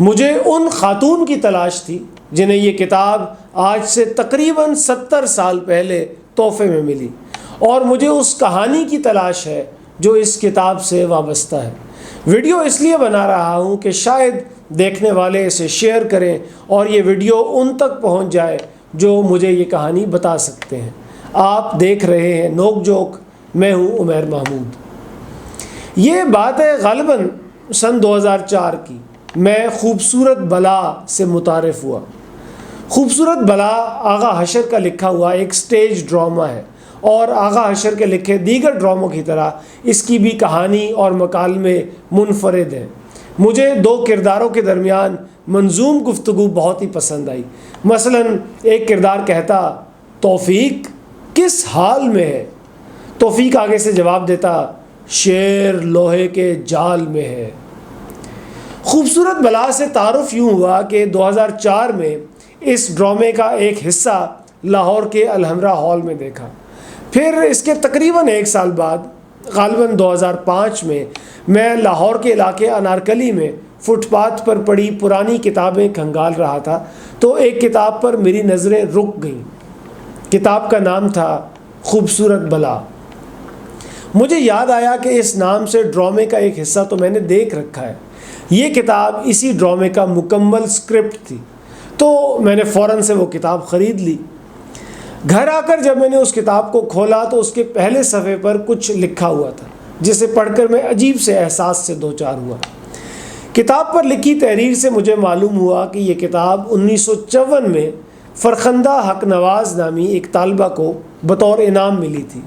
مجھے ان خاتون کی تلاش تھی جنہیں یہ کتاب آج سے تقریباً 70 سال پہلے تحفے میں ملی، اور مجھے اس کہانی کی تلاش ہے جو اس کتاب سے وابستہ ہے۔ ویڈیو اس لیے بنا رہا ہوں کہ شاید دیکھنے والے اسے شیئر کریں اور یہ ویڈیو ان تک پہنچ جائے جو مجھے یہ کہانی بتا سکتے ہیں۔ آپ دیکھ رہے ہیں نوک جوک، میں ہوں عمیر محمود۔ یہ بات ہے غالباً سن 2004 کی۔ میں خوبصورت بلا سے متعارف ہوا۔ خوبصورت بلا آغا حشر کا لکھا ہوا ایک سٹیج ڈرامہ ہے، اور آغا حشر کے لکھے دیگر ڈراموں کی طرح اس کی بھی کہانی اور مکالمے منفرد ہیں۔ مجھے 2 کرداروں کے درمیان منظوم گفتگو بہت ہی پسند آئی۔ مثلاً ایک کردار کہتا، توفیق کس حال میں ہے؟ توفیق آگے سے جواب دیتا، شیر لوہے کے جال میں ہے۔ خوبصورت بلا سے تعارف یوں ہوا کہ 2004 میں اس ڈرامے کا ایک حصہ لاہور کے الحمرا ہال میں دیکھا۔ پھر اس کے تقریباً 1 سال بعد غالباً 2005 میں لاہور کے علاقے انارکلی میں فٹ پاتھ پر پڑی پرانی کتابیں کھنگال رہا تھا تو ایک کتاب پر میری نظریں رک گئیں۔ کتاب کا نام تھا خوبصورت بلا۔ مجھے یاد آیا کہ اس نام سے ڈرامے کا ایک حصہ تو میں نے دیکھ رکھا ہے۔ یہ کتاب اسی ڈرامے کا مکمل سکرپٹ تھی، تو میں نے فوراً سے وہ کتاب خرید لی۔ گھر آ کر جب میں نے اس کتاب کو کھولا تو اس کے پہلے صفحے پر کچھ لکھا ہوا تھا جسے پڑھ کر میں عجیب سے احساس سے دوچار ہوا۔ کتاب پر لکھی تحریر سے مجھے معلوم ہوا کہ یہ کتاب 1954 میں فرخندہ حق نواز نامی ایک طالبہ کو بطور انعام ملی تھی۔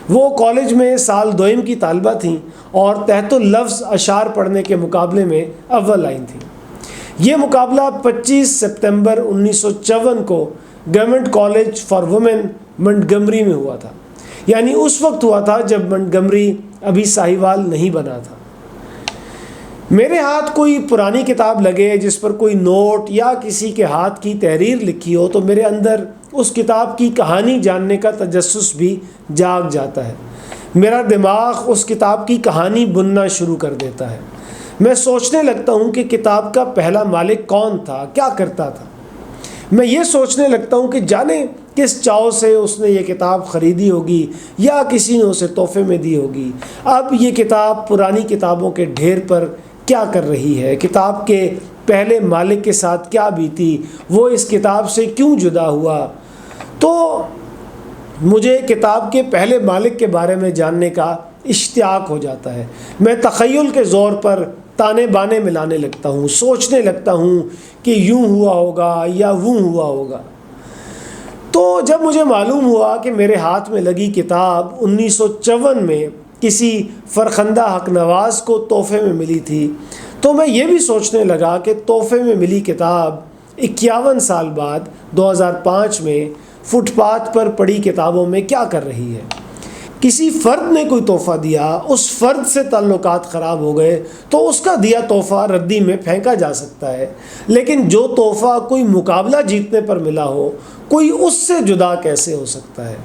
وہ کالج میں سال 2 کی طالبہ تھیں اور تحت اللفظ اشعار پڑھنے کے مقابلے میں اول آئی تھیں۔ یہ مقابلہ 25 ستمبر 1954 کو government college for women Montgomery میں ہوا تھا، یعنی اس وقت ہوا تھا جب منٹگمری ابھی ساہیوال نہیں بنا تھا۔ میرے ہاتھ کوئی پرانی کتاب لگے جس پر کوئی نوٹ یا کسی کے ہاتھ کی تحریر لکھی ہو تو میرے اندر اس کتاب کی کہانی جاننے کا تجسس بھی جاگ جاتا ہے۔ میرا دماغ اس کتاب کی کہانی بننا شروع کر دیتا ہے۔ میں سوچنے لگتا ہوں کہ کتاب کا پہلا مالک کون تھا، کیا کرتا تھا۔ میں یہ سوچنے لگتا ہوں کہ جانے کس چاؤ سے اس نے یہ کتاب خریدی ہوگی یا کسی نے اسے تحفے میں دی ہوگی۔ اب یہ کتاب پرانی کتابوں کے ڈھیر پر کیا کر رہی ہے؟ کتاب کے پہلے مالک کے ساتھ کیا بیتی؟ وہ اس کتاب سے کیوں جدا ہوا؟ تو مجھے کتاب کے پہلے مالک کے بارے میں جاننے کا اشتیاق ہو جاتا ہے۔ میں تخیل کے زور پر تانے بانے ملانے لگتا ہوں، سوچنے لگتا ہوں کہ یوں ہوا ہوگا یا وہ ہوا ہوگا۔ تو جب مجھے معلوم ہوا کہ میرے ہاتھ میں لگی کتاب 1954 میں کسی فرخندہ حق نواز کو تحفے میں ملی تھی تو میں یہ بھی سوچنے لگا کہ تحفے میں ملی کتاب 51 سال بعد 2005 میں فٹ پاتھ پر پڑی کتابوں میں کیا کر رہی ہے۔ کسی فرد نے کوئی تحفہ دیا، اس فرد سے تعلقات خراب ہو گئے تو اس کا دیا تحفہ ردی میں پھینکا جا سکتا ہے، لیکن جو تحفہ کوئی مقابلہ جیتنے پر ملا ہو کوئی اس سے جدا کیسے ہو سکتا ہے؟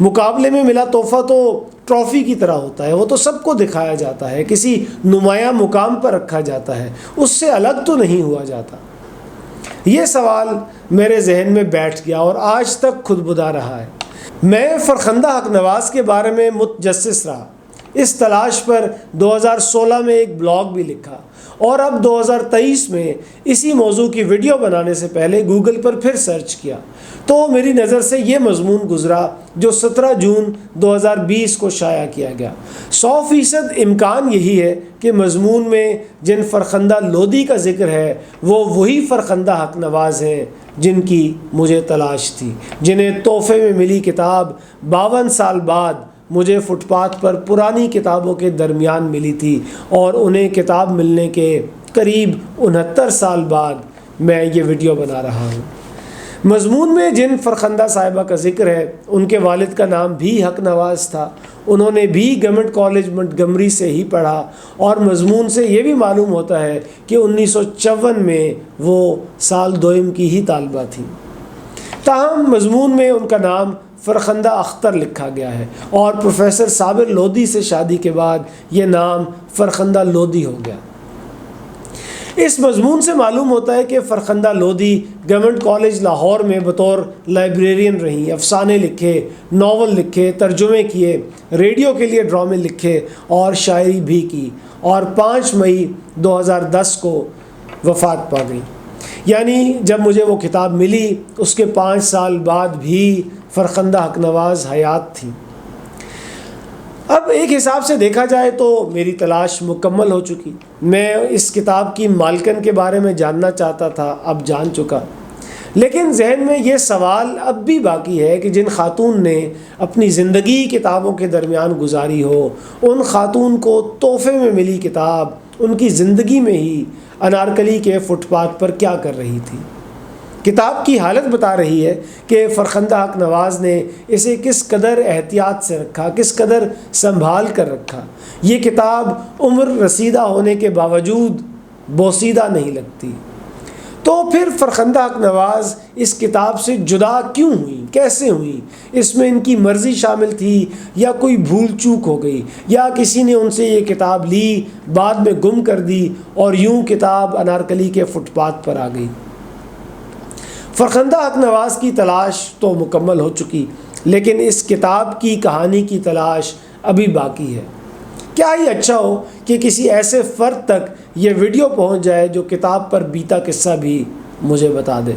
مقابلے میں ملا تحفہ تو ٹرافی کی طرح ہوتا ہے، وہ تو سب کو دکھایا جاتا ہے، کسی نمایاں مقام پر رکھا جاتا ہے، اس سے الگ تو نہیں ہوا جاتا۔ یہ سوال میرے ذہن میں بیٹھ گیا اور آج تک خود بدا رہا ہے۔ میں فرخندہ حق نواز کے بارے میں متجسس رہا، اس تلاش پر 2016 میں ایک بلاگ بھی لکھا، اور اب 2023 میں اسی موضوع کی ویڈیو بنانے سے پہلے گوگل پر پھر سرچ کیا تو میری نظر سے یہ مضمون گزرا جو 17 جون 2020 کو شائع کیا گیا۔ 100% امکان یہی ہے کہ مضمون میں جن فرخندہ لودھی کا ذکر ہے وہ وہی فرخندہ حق نواز ہیں جن کی مجھے تلاش تھی، جنہیں تحفے میں ملی کتاب 52 سال بعد مجھے فٹ پاتھ پر پرانی کتابوں کے درمیان ملی تھی، اور انہیں کتاب ملنے کے قریب 69 سال بعد میں یہ ویڈیو بنا رہا ہوں۔ مضمون میں جن فرخندہ صاحبہ کا ذکر ہے ان کے والد کا نام بھی حق نواز تھا، انہوں نے بھی گورنمنٹ کالج منٹگمری سے ہی پڑھا، اور مضمون سے یہ بھی معلوم ہوتا ہے کہ 1954 میں وہ سال 2 کی ہی طالبہ تھیں۔ تاہم مضمون میں ان کا نام فرخندہ اختر لکھا گیا ہے، اور پروفیسر صابر لودھی سے شادی کے بعد یہ نام فرخندہ لودھی ہو گیا۔ اس مضمون سے معلوم ہوتا ہے کہ فرخندہ لودھی گورنمنٹ کالج لاہور میں بطور لائبریرین رہیں، افسانے لکھے، ناول لکھے، ترجمے کیے، ریڈیو کے لیے ڈرامے لکھے اور شاعری بھی کی، اور 5 مئی 2010 کو وفات پا گئی۔ یعنی جب مجھے وہ کتاب ملی اس کے 5 سال بعد بھی فرخندہ حق نواز حیات تھیں۔ اب ایک حساب سے دیکھا جائے تو میری تلاش مکمل ہو چکی۔ میں اس کتاب کی مالکن کے بارے میں جاننا چاہتا تھا، اب جان چکا، لیکن ذہن میں یہ سوال اب بھی باقی ہے کہ جن خاتون نے اپنی زندگی کتابوں کے درمیان گزاری ہو، ان خاتون کو تحفے میں ملی کتاب ان کی زندگی میں ہی انارکلی کے فٹ پاتھ پر کیا کر رہی تھی۔ کتاب کی حالت بتا رہی ہے کہ فرخندہ حق نواز نے اسے کس قدر احتیاط سے رکھا، کس قدر سنبھال کر رکھا۔ یہ کتاب عمر رسیدہ ہونے کے باوجود بوسیدہ نہیں لگتی۔ تو پھر فرخندہ حق نواز اس کتاب سے جدا کیوں ہوئی، کیسے ہوئی؟ اس میں ان کی مرضی شامل تھی یا کوئی بھول چوک ہو گئی، یا کسی نے ان سے یہ کتاب لی بعد میں گم کر دی اور یوں کتاب انارکلی کے فٹ پاتھ پر آ گئی؟ فرخندہ حق نواز کی تلاش تو مکمل ہو چکی، لیکن اس کتاب کی کہانی کی تلاش ابھی باقی ہے۔ کیا ہی اچھا ہو کہ کسی ایسے فرد تک یہ ویڈیو پہنچ جائے جو کتاب پر بیتا قصہ بھی مجھے بتا دے۔